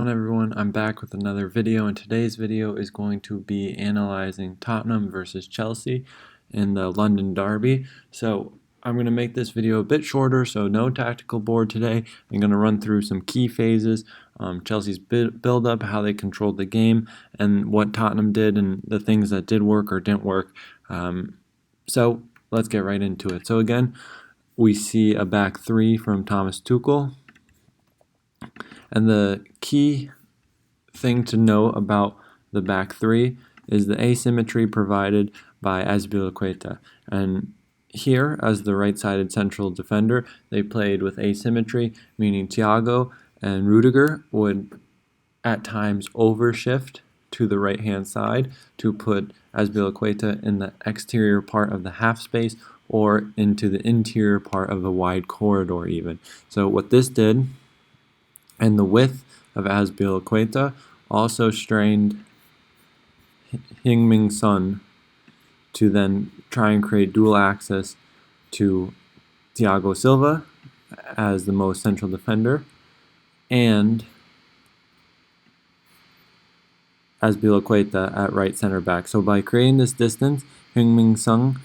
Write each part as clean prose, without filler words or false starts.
Hello everyone, I'm back with another video, and today's video is going to be analyzing Tottenham versus Chelsea in the London Derby. So I'm going to make this video a bit shorter, so no tactical board today. I'm going to run through some key phases, Chelsea's build up, how they controlled the game, and what Tottenham did and the things that did work or didn't work. So let's get right into it. So again, we see a back three from Thomas Tuchel. And the key thing to know about the back three is the asymmetry provided by Azpilicueta. And here, as the right-sided central defender, they played with asymmetry, meaning Thiago and Rudiger would at times overshift to the right-hand side to put Azpilicueta in the exterior part of the half space or into the interior part of the wide corridor even. So what this did, and the width of Azpilicueta also strained Heung-min Son to then try and create dual access to Thiago Silva as the most central defender and Azpilicueta at right center back. So by creating this distance, Heung-min Son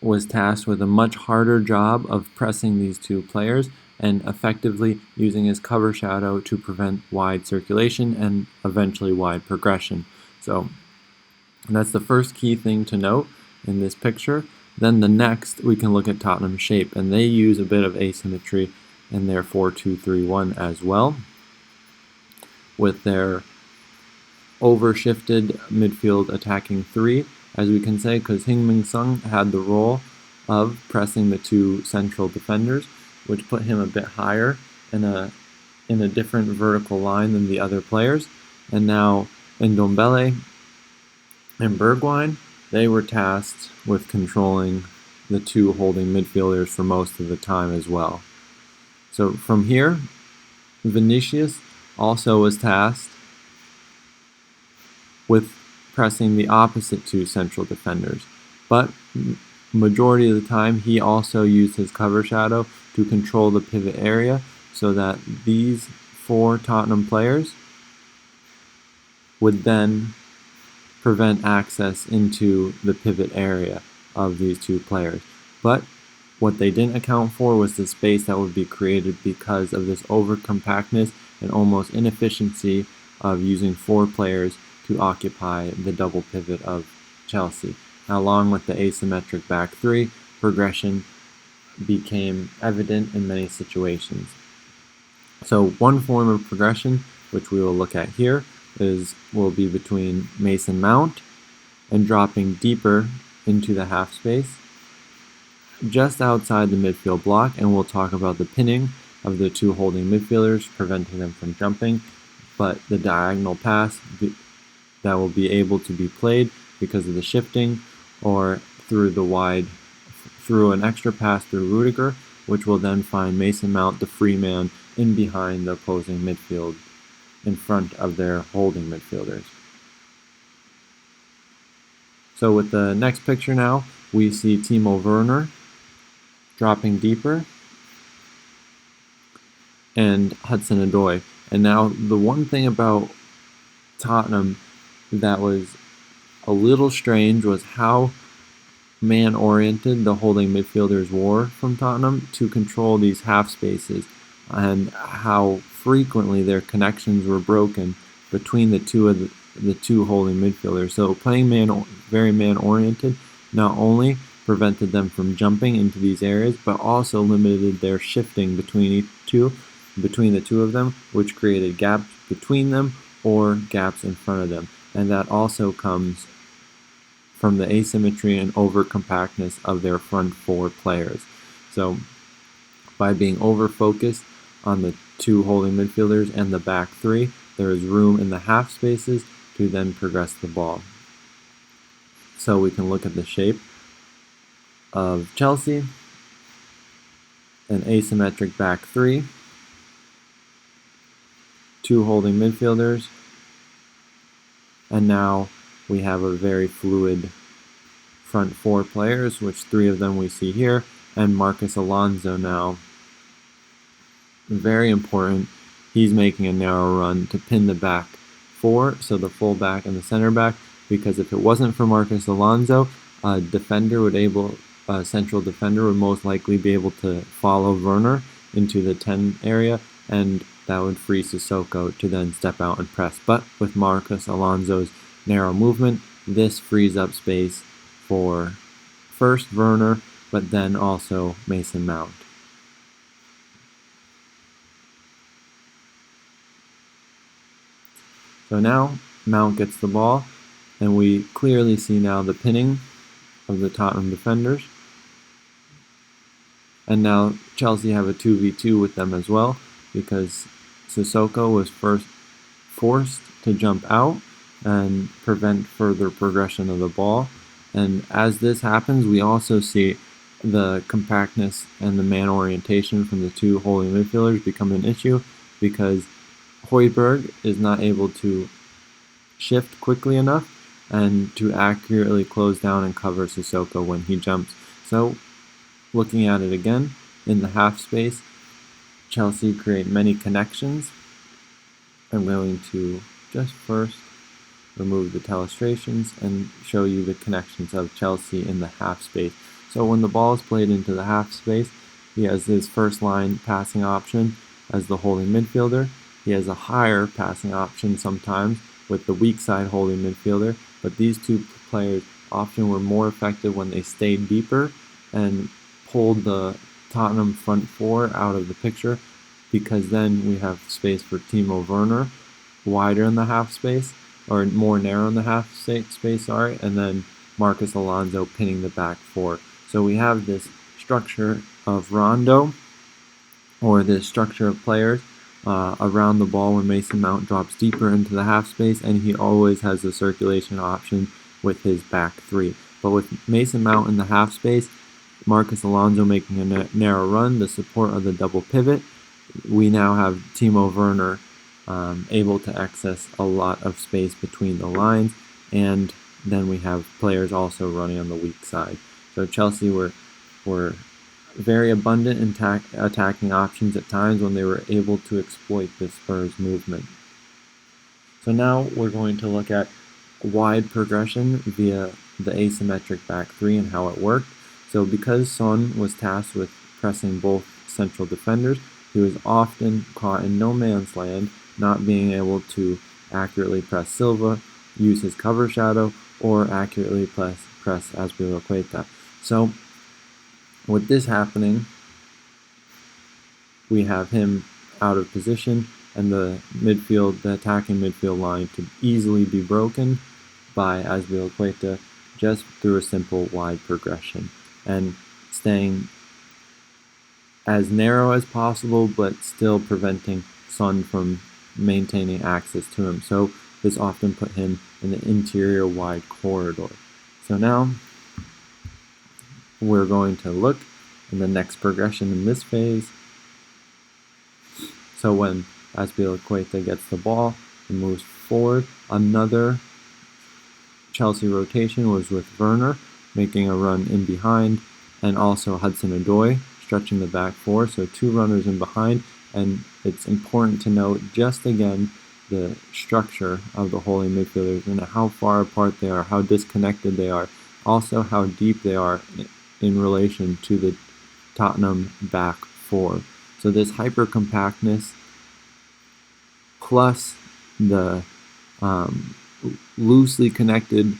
was tasked with a much harder job of pressing these two players and effectively using his cover shadow to prevent wide circulation and eventually wide progression. So that's the first key thing to note in this picture. Then the next, we can look at Tottenham's shape, and they use a bit of asymmetry in their 4-2-3-1 as well, with their overshifted midfield attacking three, as we can say, because Heung-min Son had the role of pressing the two central defenders, which put him a bit higher in a different vertical line than the other players. And now Ndombele and Bergwijn, they were tasked with controlling the two holding midfielders for most of the time as well. So from here, Vinicius also was tasked with pressing the opposite two central defenders, but majority of the time he also used his cover shadow to control the pivot area so that these four Tottenham players would then prevent access into the pivot area of these two players. But what they didn't account for was the space that would be created because of this over-compactness and almost inefficiency of using four players to occupy the double pivot of Chelsea. Now, along with the asymmetric back three, progression became evident in many situations. So one form of progression, which we will look at here, will be between Mason Mount and dropping deeper into the half space, just outside the midfield block, and we'll talk about the pinning of the two holding midfielders, preventing them from jumping, but the diagonal pass that will be able to be played because of the shifting or through an extra pass through Rudiger, which will then find Mason Mount, the free man, in behind the opposing midfield in front of their holding midfielders. So with the next picture now, we see Timo Werner dropping deeper and Hudson-Odoi. And now the one thing about Tottenham that was a little strange was how man-oriented the holding midfielders were from Tottenham to control these half spaces, and how frequently their connections were broken between the two holding midfielders. So playing very man-oriented not only prevented them from jumping into these areas, but also limited their shifting between the two of them, which created gaps between them or gaps in front of them. And that also comes from the asymmetry and over-compactness of their front four players. So by being over-focused on the two holding midfielders and the back three, there is room in the half spaces to then progress the ball. So we can look at the shape of Chelsea, an asymmetric back three, two holding midfielders, and now we have a very fluid front four players, which three of them we see here, and Marcus Alonso now. Very important he's making a narrow run to pin the back four, so the full back and the center back, because if it wasn't for Marcos Alonso, a central defender would most likely be able to follow Werner into the 10 area, and that would free Sissoko to then step out and press. But with Marcos Alonso's narrow movement, this frees up space for first Werner, but then also Mason Mount. So now Mount gets the ball, and we clearly see now the pinning of the Tottenham defenders. And now Chelsea have a 2v2 with them as well, because Sissoko was first forced to jump out and prevent further progression of the ball. And as this happens, we also see the compactness and the man orientation from the two holding midfielders become an issue, because Højbjerg is not able to shift quickly enough and to accurately close down and cover Sissoko when he jumps. So looking at it again, in the half space, Chelsea create many connections. I'm going to just first remove the illustrations and show you the connections of Chelsea in the half space. So when the ball is played into the half space, he has his first line passing option as the holding midfielder. He has a higher passing option sometimes with the weak side holding midfielder, but these two players often were more effective when they stayed deeper and pulled the Tottenham front four out of the picture, because then we have space for Timo Werner wider in the half space, or more narrow in the half space, and then Marcos Alonso pinning the back four. So we have this structure of rondo, or this structure of players around the ball when Mason Mount drops deeper into the half space, and he always has the circulation option with his back three. But with Mason Mount in the half space, Marcos Alonso making a narrow run, the support of the double pivot, we now have Timo Werner able to access a lot of space between the lines, and then we have players also running on the weak side. So Chelsea were very abundant in attacking options at times when they were able to exploit the Spurs movement. So now we're going to look at wide progression via the asymmetric back three and how it worked. So because Son was tasked with pressing both central defenders, he was often caught in no man's land, not being able to accurately press Silva, use his cover shadow, or accurately press Azpilicueta. So with this happening, we have him out of position, and the attacking midfield line could easily be broken by Azpilicueta just through a simple wide progression and staying as narrow as possible, but still preventing Son from maintaining access to him. So this often put him in the interior wide corridor. So now we're going to look in the next progression in this phase. So when Azpilicueta gets the ball and moves forward, another Chelsea rotation was with Werner making a run in behind, and also Hudson-Odoi stretching the back four, so two runners in behind. And it's important to note just again the structure of the holding midfielders and how far apart they are, how disconnected they are, also how deep they are in relation to the Tottenham back four. So this hyper compactness plus the loosely connected,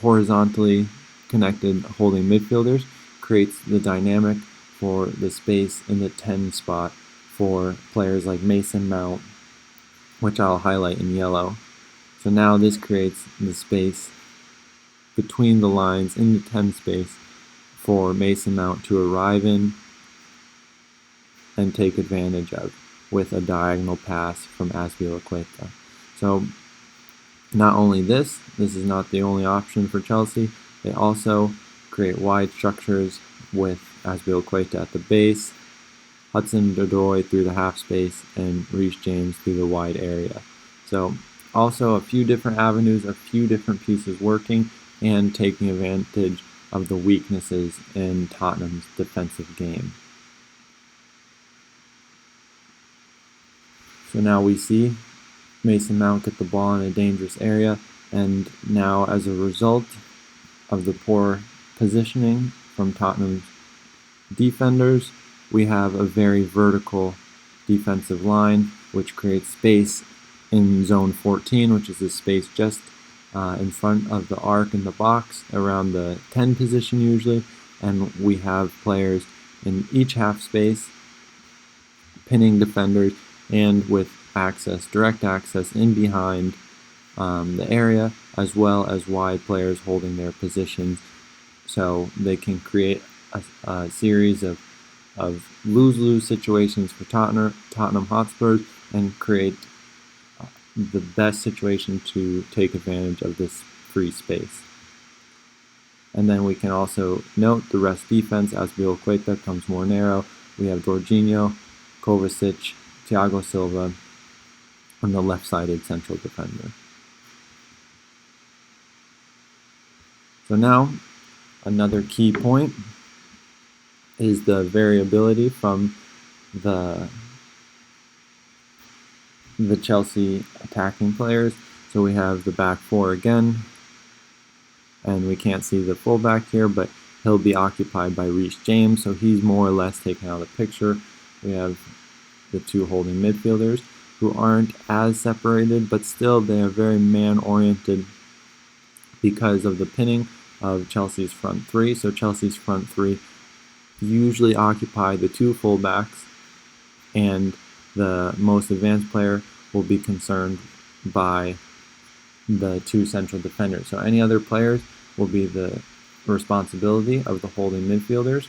horizontally connected holding midfielders creates the dynamic for the space in the 10 spot for players like Mason Mount, which I'll highlight in yellow. So now this creates the space between the lines in the 10 space for Mason Mount to arrive in and take advantage of with a diagonal pass from Azpilicueta. So not only this is not the only option for Chelsea, they also create wide structures with Azpilicueta at the base, Hudson-Odoi through the half space, and Reece James through the wide area. So also a few different avenues, a few different pieces working and taking advantage of the weaknesses in Tottenham's defensive game. So now we see Mason Mount get the ball in a dangerous area, and now as a result of the poor positioning from Tottenham's defenders, we have a very vertical defensive line, which creates space in zone 14, which is the space just in front of the arc in the box, around the 10 position usually, and we have players in each half space pinning defenders and with access, direct access in behind the area, as well as wide players holding their positions, so they can create a series of lose-lose situations for Tottenham Hotspurs and create the best situation to take advantage of this free space. And then we can also note the rest defense. As Azpilicueta comes more narrow. We have Jorginho, Kovacic, Thiago Silva, and the left-sided central defender. So now, another key point is the variability from the Chelsea attacking players. So we have the back four again, and we can't see the fullback here, but he'll be occupied by Reece James, so he's more or less taken out of the picture. We have the two holding midfielders who aren't as separated, but still they are very man-oriented because of the pinning of Chelsea's front three. So Chelsea's front three usually occupy the two fullbacks, and the most advanced player will be concerned by the two central defenders. So any other players will be the responsibility of the holding midfielders.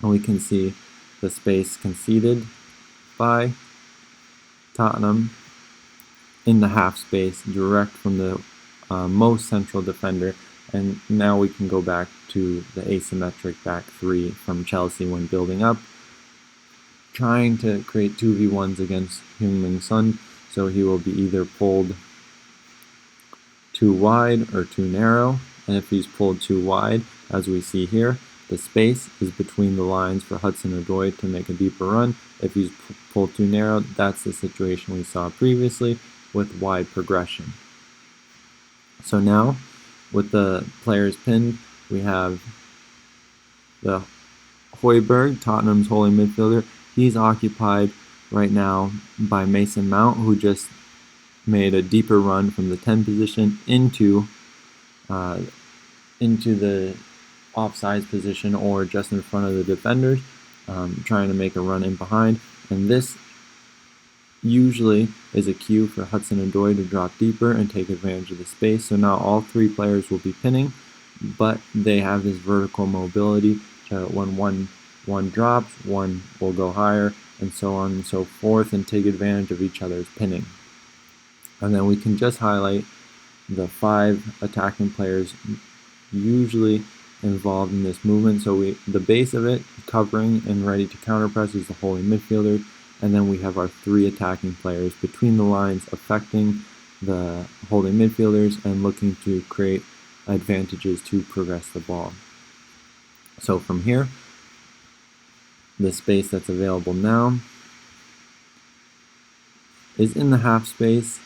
And we can see the space conceded by Tottenham in the half space, direct from the most central defender. And now we can go back to the asymmetric back three from Chelsea when building up, trying to create 2v1s against Heung-min Son, so he will be either pulled too wide or too narrow, and if he's pulled too wide, as we see here, the space is between the lines for Hudson-Odoi to make a deeper run. If he's pulled too narrow, that's the situation we saw previously with wide progression. So now, with the players pinned, we have the Højbjerg, Tottenham's holding midfielder. He's occupied right now by Mason Mount, who just made a deeper run from the 10 position into the offside position, or just in front of the defenders, trying to make a run in behind. And this usually is a cue for Hudson-Odoi to drop deeper and take advantage of the space. So now all three players will be pinning, but they have this vertical mobility to when one drops, one will go higher, and so on and so forth, and take advantage of each other's pinning. And then we can just highlight the 5 attacking players usually involved in this movement. So the base of it, covering and ready to counterpress, is the holding midfielder, and then we have our 3 attacking players between the lines, affecting the holding midfielders and looking to create advantages to progress the ball. So from here, the space that's available now is in the half space,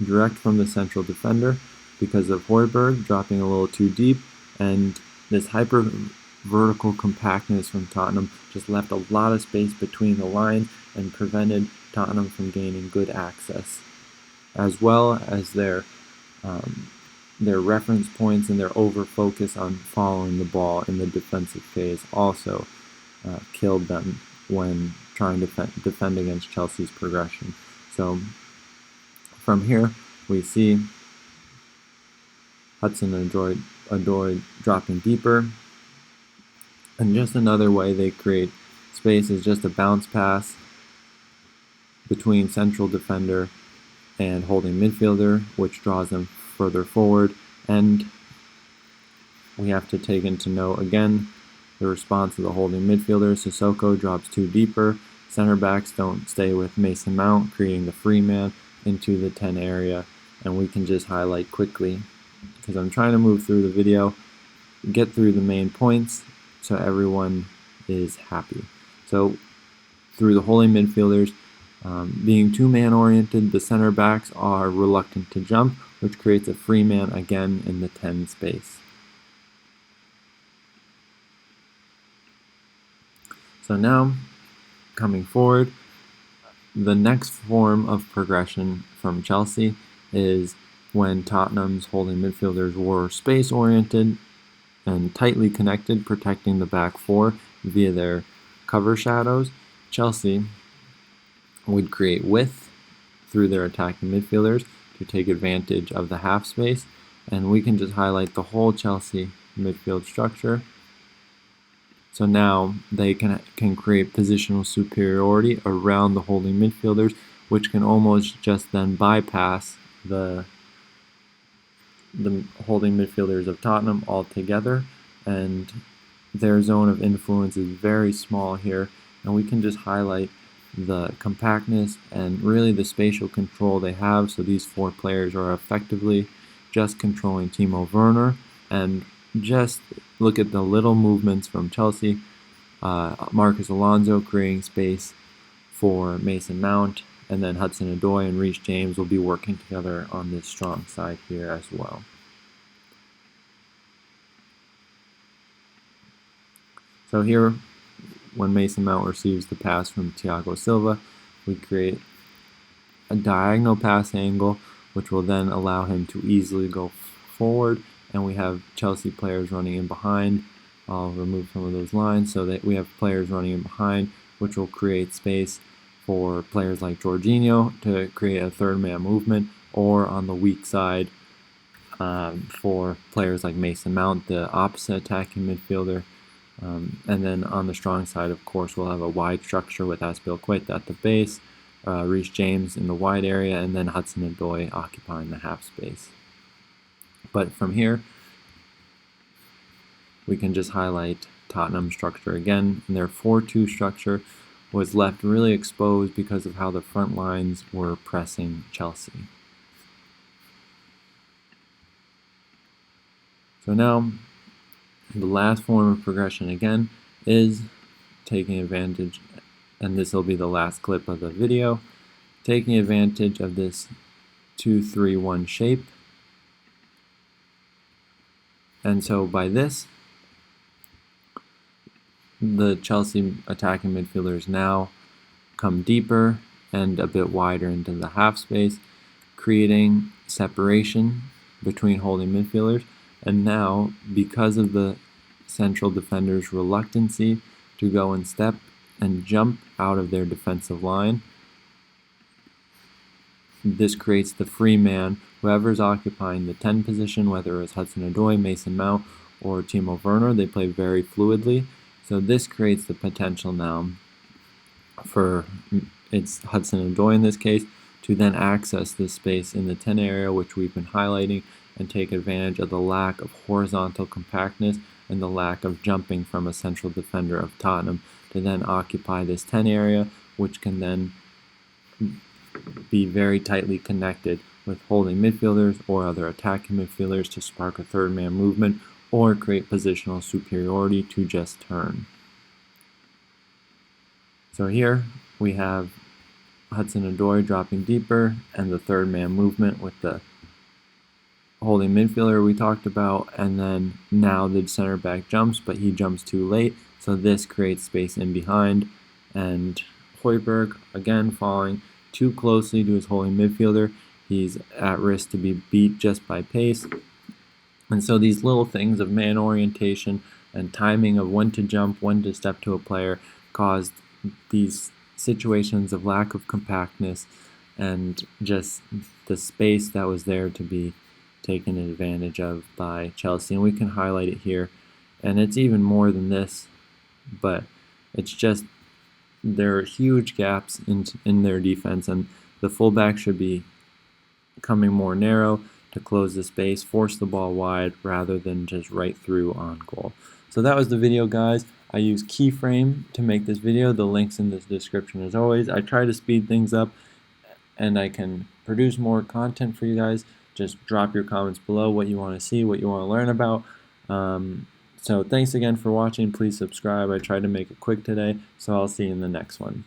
direct from the central defender, because of Højbjerg dropping a little too deep, and this hyper vertical compactness from Tottenham just left a lot of space between the lines and prevented Tottenham from gaining good access, as well as their reference points and their over focus on following the ball in the defensive phase also killed them when trying to defend against Chelsea's progression. So from here we see Hudson-Odoi dropping deeper, and just another way they create space is just a bounce pass between central defender and holding midfielder, which draws them further forward. And we have to take into note again the response of the holding midfielder. Sissoko drops too deeper. Center backs don't stay with Mason Mount, creating the free man into the 10 area. And we can just highlight quickly, because I'm trying to move through the video, get through the main points so everyone is happy. So through the holding midfielders, Being two-man oriented, the center backs are reluctant to jump, which creates a free man again in the 10 space. So now, coming forward, the next form of progression from Chelsea is when Tottenham's holding midfielders were space-oriented and tightly connected, protecting the back four via their cover shadows. Chelsea would create width through their attacking midfielders to take advantage of the half space, and we can just highlight the whole Chelsea midfield structure. So now they can create positional superiority around the holding midfielders, which can almost just then bypass the holding midfielders of Tottenham altogether, and their zone of influence is very small here, and we can just highlight the compactness and really the spatial control they have. So these four players are effectively just controlling Timo Werner, and just look at the little movements from Chelsea. Marcus Alonso creating space for Mason Mount, and then Hudson-Odoi and Reece James will be working together on this strong side here as well. So here, when Mason Mount receives the pass from Thiago Silva, we create a diagonal pass angle, which will then allow him to easily go forward, and we have Chelsea players running in behind. I'll remove some of those lines so that we have players running in behind, which will create space for players like Jorginho to create a third man movement, or on the weak side for players like Mason Mount, the opposite attacking midfielder. And then on the strong side, of course, we'll have a wide structure with Azpilicueta at the base, Reece James in the wide area, and then Hudson-Odoi occupying the half space. But from here, we can just highlight Tottenham structure again, and their 4-2 structure was left really exposed because of how the front lines were pressing Chelsea. So now, the last form of progression again is taking advantage, and this will be the last clip of the video, taking advantage of this 2-3-1 shape. And so by this, the Chelsea attacking midfielders now come deeper and a bit wider into the half space, creating separation between holding midfielders. And now, because of the central defender's reluctancy to go and step and jump out of their defensive line, this creates the free man. Whoever's occupying the 10 position, whether it's Hudson-Odoi, Mason Mount, or Timo Werner, they play very fluidly. So this creates the potential now for it's Hudson-Odoi in this case to then access this space in the 10 area, which we've been highlighting, and take advantage of the lack of horizontal compactness and the lack of jumping from a central defender of Tottenham to then occupy this 10 area, which can then be very tightly connected with holding midfielders or other attacking midfielders to spark a third man movement or create positional superiority to just turn. So here we have Hudson-Odoi dropping deeper and the third man movement with the holding midfielder we talked about, and then now the center back jumps, but he jumps too late, so this creates space in behind, and Højbjerg again falling too closely to his holding midfielder. He's at risk to be beat just by pace. And so these little things of man orientation and timing of when to jump, when to step to a player caused these situations of lack of compactness and just the space that was there to be taken advantage of by Chelsea. And we can highlight it here. And it's even more than this, but it's just there are huge gaps in their defense, and the fullback should be coming more narrow to close the space, force the ball wide rather than just right through on goal. So that was the video, guys. I use Keyframe to make this video. The link's in the description as always. I try to speed things up and I can produce more content for you guys. Just drop your comments below what you want to see, what you want to learn about. So thanks again for watching. Please subscribe. I tried to make it quick today, so I'll see you in the next one.